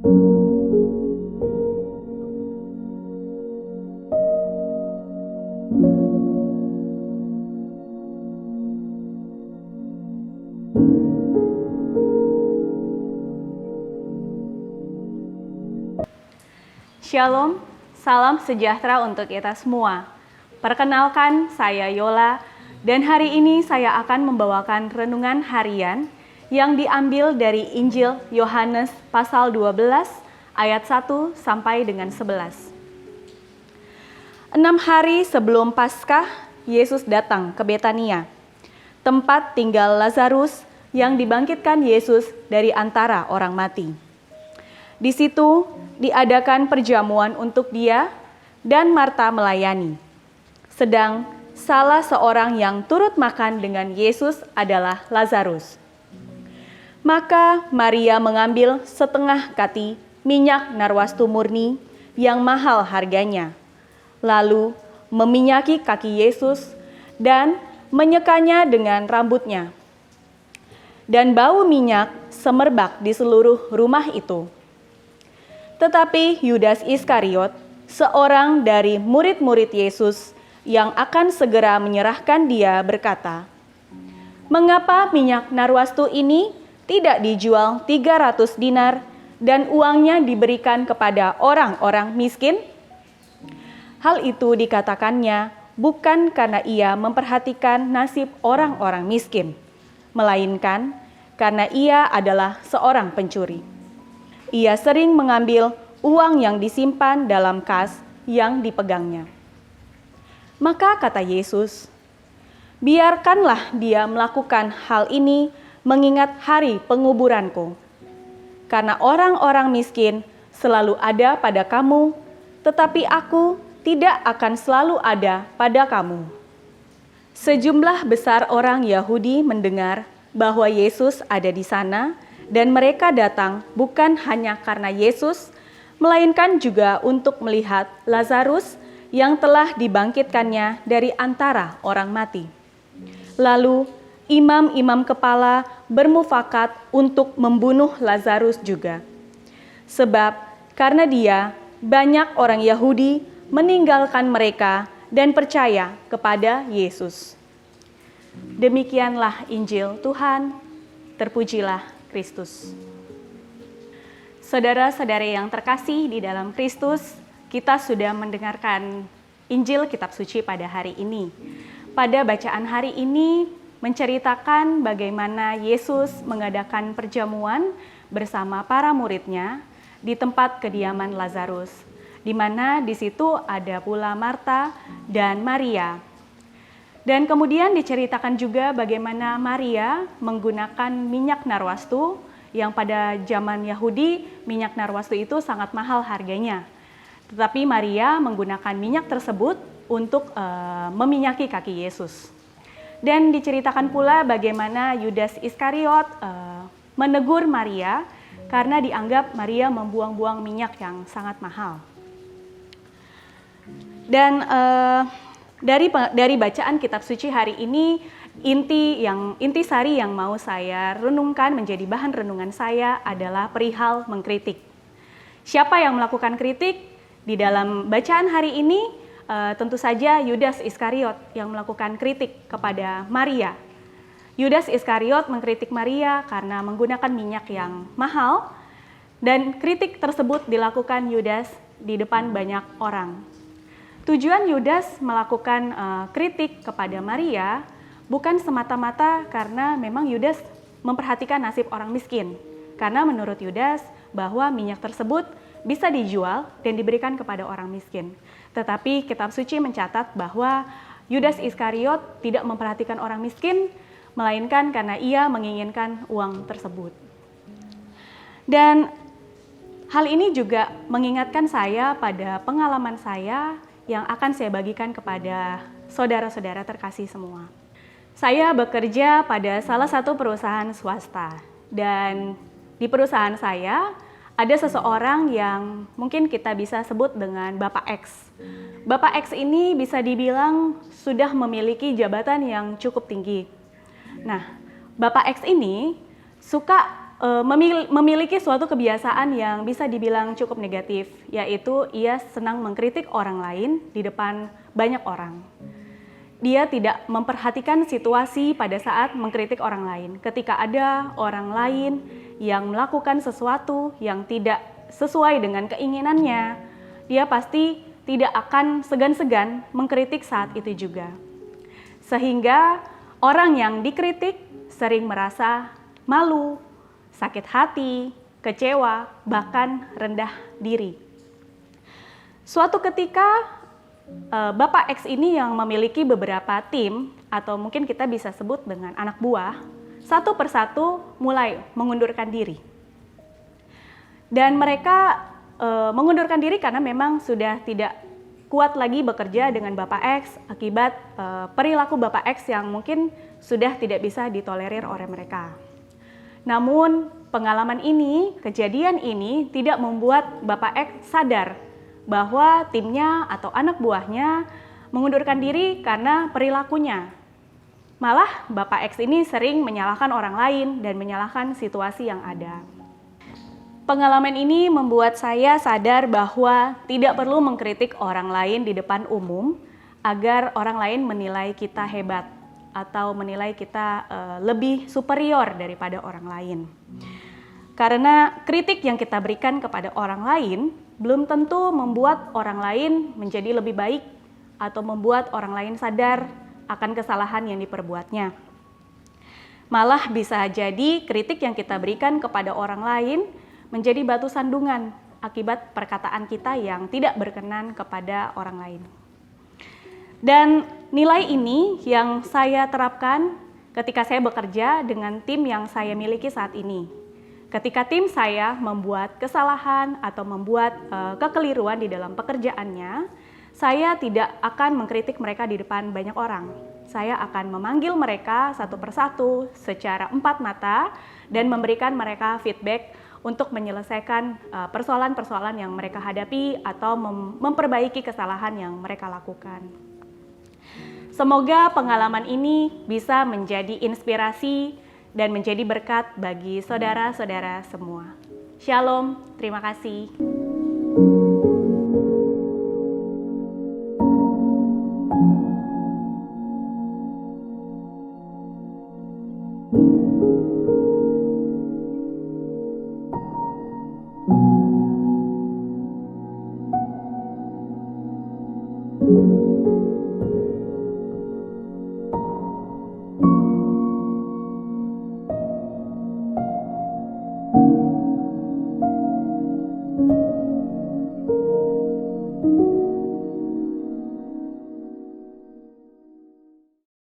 Shalom, salam sejahtera untuk kita semua. Perkenalkan, saya Yola, dan hari ini saya akan membawakan renungan harian yang diambil dari Injil Yohanes pasal 12 ayat 1 sampai dengan 11. 6 hari sebelum Paskah, Yesus datang ke Betania, tempat tinggal Lazarus yang dibangkitkan Yesus dari antara orang mati. Di situ diadakan perjamuan untuk dia dan Marta melayani. Sedang salah seorang yang turut makan dengan Yesus adalah Lazarus. Maka Maria mengambil setengah kati minyak narwastu murni yang mahal harganya, lalu meminyaki kaki Yesus dan menyekanya dengan rambutnya. Dan bau minyak semerbak di seluruh rumah itu. Tetapi Yudas Iskariot, seorang dari murid-murid Yesus yang akan segera menyerahkan dia, berkata, "Mengapa minyak narwastu ini tidak dijual 300 dinar dan uangnya diberikan kepada orang-orang miskin?" Hal itu dikatakannya bukan karena ia memperhatikan nasib orang-orang miskin, melainkan karena ia adalah seorang pencuri. Ia sering mengambil uang yang disimpan dalam kas yang dipegangnya. Maka kata Yesus, "Biarkanlah dia melakukan hal ini mengingat hari penguburanku. Karena orang-orang miskin selalu ada pada kamu, tetapi aku tidak akan selalu ada pada kamu." Sejumlah besar orang Yahudi mendengar bahwa Yesus ada di sana, dan mereka datang bukan hanya karena Yesus, melainkan juga untuk melihat Lazarus yang telah dibangkitkannya dari antara orang mati. Lalu imam-imam kepala bermufakat untuk membunuh Lazarus juga. Sebab karena dia, banyak orang Yahudi meninggalkan mereka dan percaya kepada Yesus. Demikianlah Injil Tuhan, terpujilah Kristus. Saudara-saudari yang terkasih di dalam Kristus, kita sudah mendengarkan Injil Kitab Suci pada hari ini. Pada bacaan hari ini menceritakan bagaimana Yesus mengadakan perjamuan bersama para muridnya di tempat kediaman Lazarus, di mana di situ ada pula Marta dan Maria. Dan kemudian diceritakan juga bagaimana Maria menggunakan minyak narwastu, yang pada zaman Yahudi minyak narwastu itu sangat mahal harganya. Tetapi Maria menggunakan minyak tersebut untuk meminyaki kaki Yesus. Dan diceritakan pula bagaimana Yudas Iskariot menegur Maria karena dianggap Maria membuang-buang minyak yang sangat mahal. Dan dari bacaan Kitab Suci hari ini, intisari yang mau saya renungkan menjadi bahan renungan saya adalah perihal mengkritik. Siapa yang melakukan kritik? Di dalam bacaan hari ini tentu saja Yudas Iskariot yang melakukan kritik kepada Maria. Yudas Iskariot mengkritik Maria karena menggunakan minyak yang mahal, dan kritik tersebut dilakukan Yudas di depan banyak orang. Tujuan Yudas melakukan kritik kepada Maria bukan semata-mata karena memang Yudas memperhatikan nasib orang miskin. Karena menurut Yudas bahwa minyak tersebut bisa dijual dan diberikan kepada orang miskin. Tetapi Kitab Suci mencatat bahwa Yudas Iskariot tidak memperhatikan orang miskin, melainkan karena ia menginginkan uang tersebut. Dan hal ini juga mengingatkan saya pada pengalaman saya yang akan saya bagikan kepada saudara-saudara terkasih semua. Saya bekerja pada salah satu perusahaan swasta, dan di perusahaan saya ada seseorang yang mungkin kita bisa sebut dengan Bapak X. Bapak X ini bisa dibilang sudah memiliki jabatan yang cukup tinggi. Nah, Bapak X ini suka memiliki suatu kebiasaan yang bisa dibilang cukup negatif, yaitu ia senang mengkritik orang lain di depan banyak orang. Dia tidak memperhatikan situasi pada saat mengkritik orang lain. Ketika ada orang lain yang melakukan sesuatu yang tidak sesuai dengan keinginannya, dia pasti tidak akan segan-segan mengkritik saat itu juga. Sehingga orang yang dikritik sering merasa malu, sakit hati, kecewa, bahkan rendah diri. Suatu ketika Bapak X ini yang memiliki beberapa tim, atau mungkin kita bisa sebut dengan anak buah, satu persatu mulai mengundurkan diri. Dan mereka mengundurkan diri karena memang sudah tidak kuat lagi bekerja dengan Bapak X akibat perilaku Bapak X yang mungkin sudah tidak bisa ditolerir oleh mereka. Namun pengalaman ini, kejadian ini tidak membuat Bapak X sadar bahwa timnya atau anak buahnya mengundurkan diri karena perilakunya. Malah Bapak X ini sering menyalahkan orang lain dan menyalahkan situasi yang ada. Pengalaman ini membuat saya sadar bahwa tidak perlu mengkritik orang lain di depan umum agar orang lain menilai kita hebat atau menilai kita lebih superior daripada orang lain. Karena kritik yang kita berikan kepada orang lain belum tentu membuat orang lain menjadi lebih baik atau membuat orang lain sadar akan kesalahan yang diperbuatnya. Malah bisa jadi kritik yang kita berikan kepada orang lain menjadi batu sandungan akibat perkataan kita yang tidak berkenan kepada orang lain. Dan nilai ini yang saya terapkan ketika saya bekerja dengan tim yang saya miliki saat ini. Ketika tim saya membuat kesalahan atau membuat kekeliruan di dalam pekerjaannya, saya tidak akan mengkritik mereka di depan banyak orang. Saya akan memanggil mereka satu persatu secara empat mata dan memberikan mereka feedback untuk menyelesaikan persoalan-persoalan yang mereka hadapi atau memperbaiki kesalahan yang mereka lakukan. Semoga pengalaman ini bisa menjadi inspirasi dan menjadi berkat bagi saudara-saudara semua. Shalom, terima kasih.